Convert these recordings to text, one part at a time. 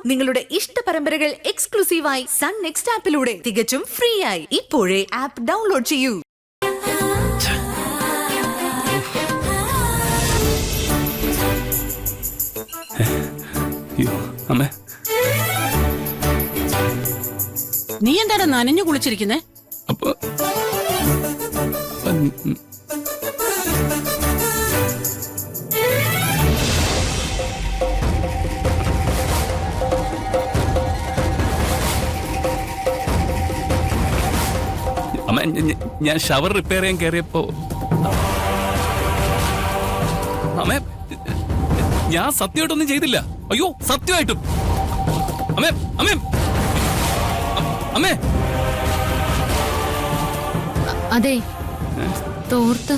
നിങ്ങളുടെ ഇഷ്ട പരമ്പരകൾ എക്സ്ക്ലൂസീവായി സൺ നെക്സ്റ്റ് ആപ്പിലൂടെ തികച്ചും ഫ്രീ ആയി ഇപ്പോഴേ ആപ്പ് ഡൗൺലോഡ് ചെയ്യൂ. നീ എന്താണ് നനഞ്ഞു കുളിച്ചിരിക്കുന്നേ? അപ്പൊ അമ്മ, ഞാൻ ഷവർ റിപ്പയർ ചെയ്യാൻ കയറിയപ്പോ അമ്മ, ഞാൻ സത്യമായിട്ടൊന്നും ചെയ്തില്ല. അയ്യോ, സത്യമായിട്ടും അമ്മേ, അമ്മേ, അമ്മേ. അതെ, തോർത്ത്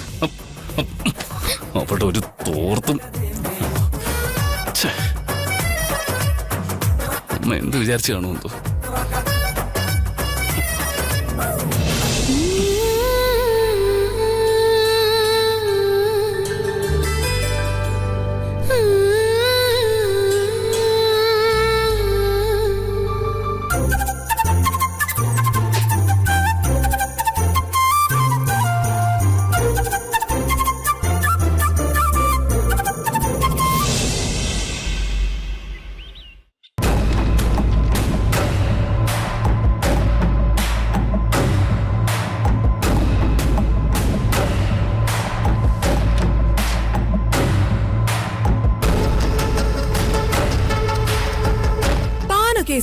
അവിടെ ഒരു തോർത്തും. അമ്മ എന്ത് വിചാരിച്ചു കാണുമെന്തോ.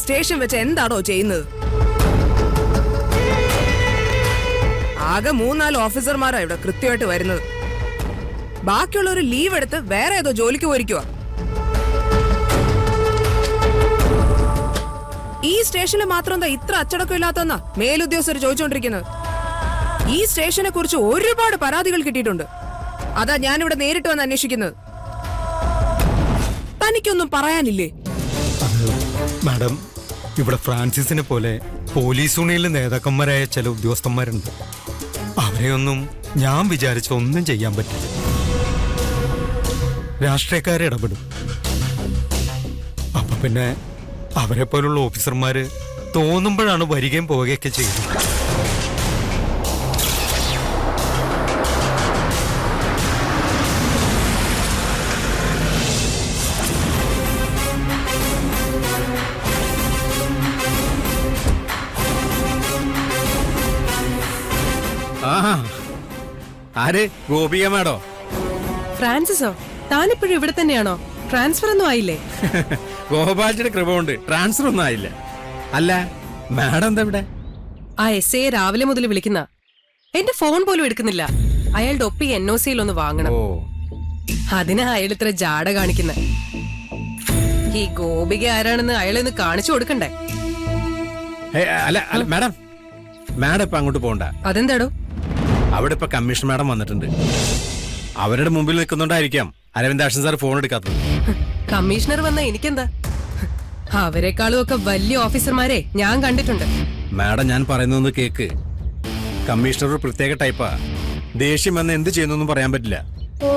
സ്റ്റേഷൻ വെച്ച് എന്താണോ ചെയ്യുന്നത്? ആകെ 3-4 ഓഫീസർമാരാ ഇവിടെ കൃത്യമായിട്ട് വരുന്നത്. ബാക്കിയുള്ളവർ ലീവ് എടുത്ത് വേറെ ഏതോ ജോലിക്ക് പോയിരിക്കുക. ഈ സ്റ്റേഷനിൽ മാത്രം എന്താ ഇത്ര അച്ചടക്കം ഇല്ലാത്തെന്നാ മേലുദ്യോഗസ്ഥർ ചോദിച്ചുകൊണ്ടിരിക്കുന്നത്. ഈ സ്റ്റേഷനെ കുറിച്ച് ഒരുപാട് പരാതികൾ കിട്ടിയിട്ടുണ്ട്. അതാ ഞാനിവിടെ നേരിട്ട് വന്ന് അന്വേഷിക്കുന്നത്. തനിക്കൊന്നും പറയാനില്ലേ? മാഡം, ഇവിടെ ഫ്രാൻസിസിനെ പോലെ പോലീസ് യൂണിയനിലെ നേതാക്കന്മാരായ ചില ഉദ്യോഗസ്ഥന്മാരുണ്ട്. അവരെയൊന്നും ഞാൻ വിചാരിച്ച ഒന്നും ചെയ്യാൻ പറ്റില്ല. രാഷ്ട്രീയക്കാരെ ഇടപെടും. അപ്പൊ പിന്നെ അവരെ പോലുള്ള ഓഫീസർമാര് തോന്നുമ്പോഴാണ് വരികയും പോവുകയൊക്കെ ചെയ്യുന്നത്. ആര്? ഗോപിക മാഡോ? ഫ്രാൻസിസോ? താനിപ്പോഴും ഇവിടെ തന്നെയാണോ? ട്രാൻസ്ഫർ ഒന്നും ആയില്ലേ? ഗോപാലിന്റെ കൃപ കൊണ്ട് ട്രാൻസ്ഫർ ഒന്നും ആയില്ല. അല്ല, മാഡം എന്താ ഇവിടെ? ആ എസ് ഐ രാവിലെ മുതൽ വിളിക്കുന്ന. എന്റെ ഫോൺ പോലും എടുക്കുന്നില്ല. അയാളുടെ ഒപ്പി NOC ഒന്ന് വാങ്ങണം. അതിനാ അയാൾ ഇത്ര ജാട കാണിക്കുന്നത്. ഈ ഗോപിക ആരാണെന്ന് അയാളൊന്ന് കാണിച്ചു കൊടുക്കണ്ടേ? അല്ല അല്ല മാഡം, മാഡം ഇപ്പൊ അങ്ങോട്ട് പോകണ്ട. അതെന്താടോ? അവിടെ ഇപ്പൊ കമ്മീഷൻ മാഡം വന്നിട്ടുണ്ട്. അവരുടെ മുമ്പിൽ നിൽക്കുന്നുണ്ടായിരിക്കാം അരവിന്ദാക്ഷൻ സാർ ഫോൺ എടുക്കാത്തത്. കമ്മീഷണർ വന്ന എനിക്കെന്താ? അവരെക്കാളും ഒക്കെ വലിയ ഓഫീസർമാരെ ഞാൻ കണ്ടിട്ടുണ്ട്. മാഡം, ഞാൻ പറയുന്നൊന്ന് കേക്ക്. കമ്മീഷണർ ഒരു പ്രത്യേക ടൈപ്പാ. ദേഷ്യം വന്ന് എന്ത് ചെയ്യുന്നൊന്നും പറയാൻ പറ്റില്ല. ഓ,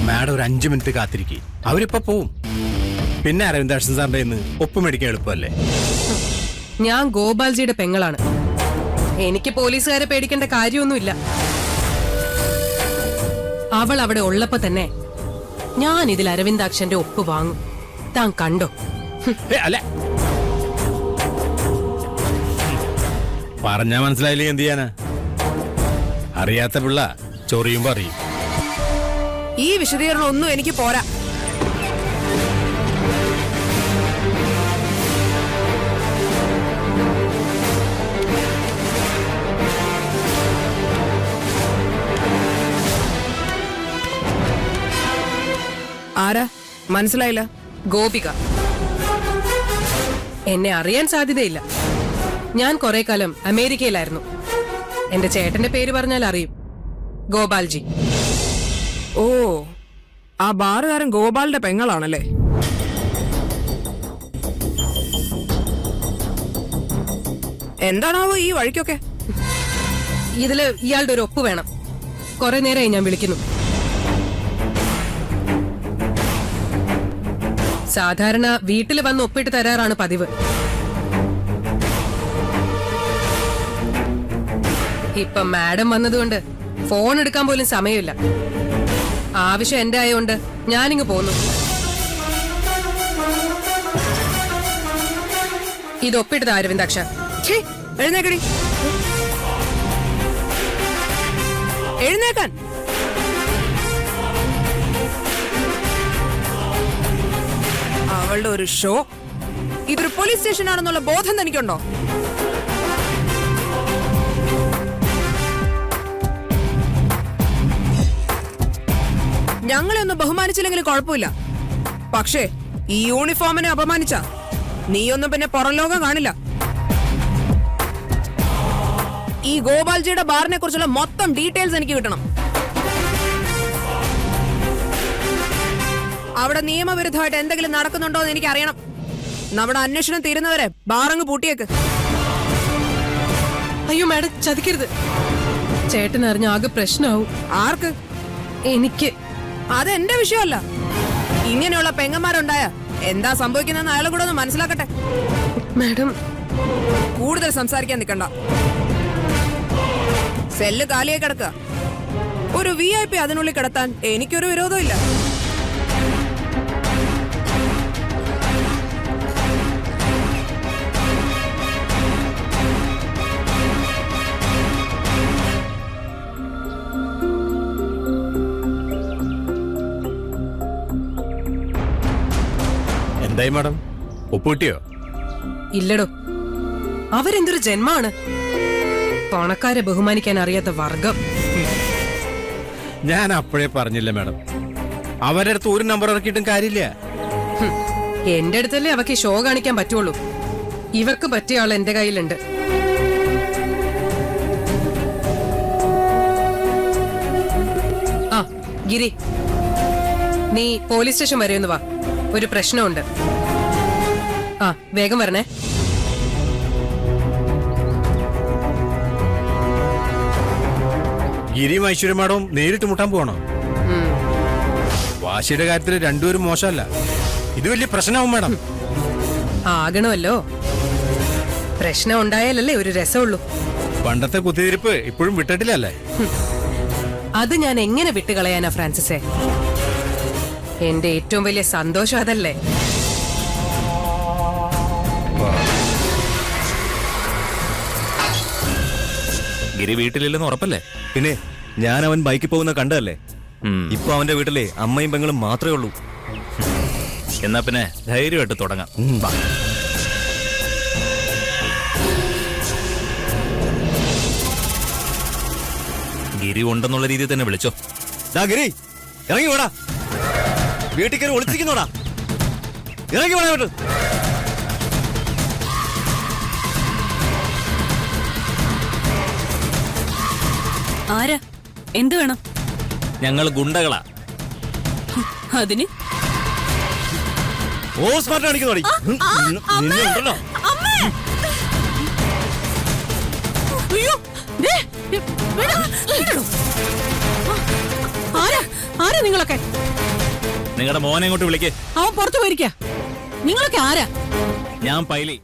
മാഡം ഒരു 5 മിനിറ്റ് കാത്തിരിക്കും. അവരിപ്പോ പോവും. പിന്നെ അരവിന്ദാക്ഷൻ സാറിന്റെ ഇന്ന് ഒപ്പ് മേടിക്കാൻ എളുപ്പമല്ലേ? ഞാൻ ഗോപാൽജിയുടെ പെങ്ങളാണ്. എനിക്ക് പോലീസുകാരെ പേടിക്കേണ്ട കാര്യമൊന്നുമില്ല. അവൾ അവിടെ ഉള്ളപ്പോ തന്നെ ഞാൻ ഇതിൽ അരവിന്ദാക്ഷന്റെ ഒപ്പ് വാങ്ങും. താൻ കണ്ടോ? അല്ല, പറഞ്ഞാ മനസ്സിലായില്ലേ എന്ത് ചെയ്യാനാ? അറിയാത്ത പിള്ള ചൊറിയുമ്പോ അറിയും. ഈ വിശദീകരണം ഒന്നും എനിക്ക് പോരാ. ആരാ? മനസ്സിലായില്ല. ഗോപിക. എന്നെ അറിയാൻ സാധ്യതയില്ല. ഞാൻ കുറെ കാലം അമേരിക്കയിലായിരുന്നു. എന്റെ ചേട്ടന്റെ പേര് പറഞ്ഞാൽ അറിയും. ഗോപാൽജി. ഓ, ആ ബാറുകാരൻ ഗോപാലിന്റെ പെങ്ങളാണല്ലേ? എന്താണാവോ ഈ വഴിക്കൊക്കെ? ഇതില് ഇയാളുടെ ഒരു ഒപ്പ് വേണം. കുറെ നേരമായി ഞാൻ വിളിക്കുന്നു. സാധാരണ വീട്ടിൽ വന്ന് ഒപ്പിട്ട് തരാറാണ് പതിവ്. ഇപ്പൊ മാഡം വന്നതുകൊണ്ട് ഫോൺ എടുക്കാൻ പോലും സമയമില്ല. ആവശ്യം എന്റെ ആയതുകൊണ്ട് ഞാനിങ്ങ് പോന്നു. ഇത് ഒപ്പിട്ടത് അരവിന്ദാക്ഷ. എഴുന്നേക്കടി, എഴുന്നേക്കാൻ. അവളുടെ ഒരു ഷോ. ഇതൊരു പോലീസ് സ്റ്റേഷൻ ആണെന്നുള്ള ബോധം തനിക്കുണ്ടോ? ഞങ്ങളെ ഒന്ന് ബഹുമാനിച്ചില്ലെങ്കിലും കുഴപ്പമില്ല. പക്ഷേ ഈ യൂണിഫോമിനെ അപമാനിച്ച നീയൊന്നും പിന്നെ പുറം ലോകം കാണില്ല. ഈ ഗോപാൽജിയുടെ ബാറിനെ കുറിച്ചുള്ള മൊത്തം ഡീറ്റെയിൽസ് എനിക്ക് കിട്ടണം. അവിടെ നിയമവിരുദ്ധമായിട്ട് എന്തെങ്കിലും നടക്കുന്നുണ്ടോ എന്ന് എനിക്ക് അറിയണം. നമ്മുടെ അന്വേഷണം തീരുന്നവരെ ബാറങ്ങ് പൂട്ടിയേക്ക്. അയ്യോ മാഡം, ചതിക്കരുത്. ചേട്ടൻ അറിഞ്ഞ ആകെ പ്രശ്നമാവും. ആർക്ക്? എനിക്ക്. അതെന്റെ വിഷയമല്ല. ഇങ്ങനെയുള്ള പെങ്ങന്മാരുണ്ടായ എന്താ സംഭവിക്കുന്നതെന്ന് അയാളെ കൂടെ ഒന്ന് മനസ്സിലാക്കട്ടെ. മാഡം, കൂടുതൽ സംസാരിക്കാൻ നിൽക്കണ്ട. സെല്ല് കാലിയായി കിടക്കുക. ഒരു VIP അതിനുള്ളിൽ കിടത്താൻ എനിക്കൊരു വിരോധവും ഇല്ല. എന്തായി മാഡം, ഒപ്പുകിട്ടിയോ? ഇല്ലടോ. അവരെന്തൊരു ജന്മാണ്. പണക്കാരെ ബഹുമാനിക്കാൻ അറിയാത്ത വർഗം. ഞാൻ അപ്പോഴേ പറഞ്ഞില്ല മാഡം, അവരുടെ അടുത്ത് ഒരു നമ്പർ ഇറക്കിയിട്ടും കാര്യമില്ല. എന്റെ അടുത്തല്ലേ അവക്ക് ഷോ കാണിക്കാൻ പറ്റുള്ളൂ. ഇവക്ക് പറ്റിയ ആൾ എന്റെ കയ്യിലുണ്ട്. ആ ഗിരി, നീ പോലീസ് സ്റ്റേഷൻ വരെ ഒന്ന് വാ. ഒരു പ്രശ്നമുണ്ട്. ആ വേഗം വരണേ. ഗിരിയും ഐശ്വര്യ മാഡവും നേരിട്ട് മുട്ടാൻ പോകണോ? വാശിയുടെ കാര്യത്തിൽ രണ്ടുപേരും മോശമല്ല. ഇത് വലിയ പ്രശ്നമാവും മാഡം. ആകണമല്ലോ. പ്രശ്നം ഉണ്ടായാലല്ലേ ഒരു രസമുള്ളൂ. പണ്ടത്തെ കുത്തിതിരിപ്പ് ഇപ്പോഴും വിട്ടിട്ടില്ലല്ലേ? അത് ഞാൻ എങ്ങനെ വിട്ടുകളയാനാ ഫ്രാൻസിസേ? എന്റെ ഏറ്റവും വലിയ സന്തോഷം അതല്ലേ. ഗിരി വീട്ടിലില്ലെന്ന് ഉറപ്പല്ലേ? പിന്നെ ഞാൻ അവൻ ബൈക്കിൽ പോകുന്ന കണ്ടതല്ലേ. ഇപ്പൊ അവന്റെ വീട്ടിലെ അമ്മയും പെങ്ങളും മാത്രമേ ഉള്ളൂ. എന്നാ പിന്നെ ധൈര്യമായിട്ട് തുടങ്ങാം. വാ. ഗിരി ഉണ്ടെന്നുള്ള രീതിയിൽ തന്നെ വിളിച്ചോ. ഗിരി ഇറങ്ങി വേടാ, വീട്ടിൽ കയറി ഒളിച്ചിരിക്കുന്നോടാ. ഇറങ്ങി വേണം. ആരാ? എന്ത് വേണം? ഞങ്ങൾ ഗുണ്ടകളാ. അതിന് ഓ സ്മാർട്ട് കാണിക്കുന്നോടി. ഉണ്ടല്ലോ. ആരാ നിങ്ങളൊക്കെ? നിങ്ങളുടെ മോനെ ഇങ്ങോട്ട് വിളിക്കേ. അവൻ പുറത്തു പോയിരിക്കാ. നിങ്ങളൊക്കെ ആരാ? ഞാൻ പൈലി.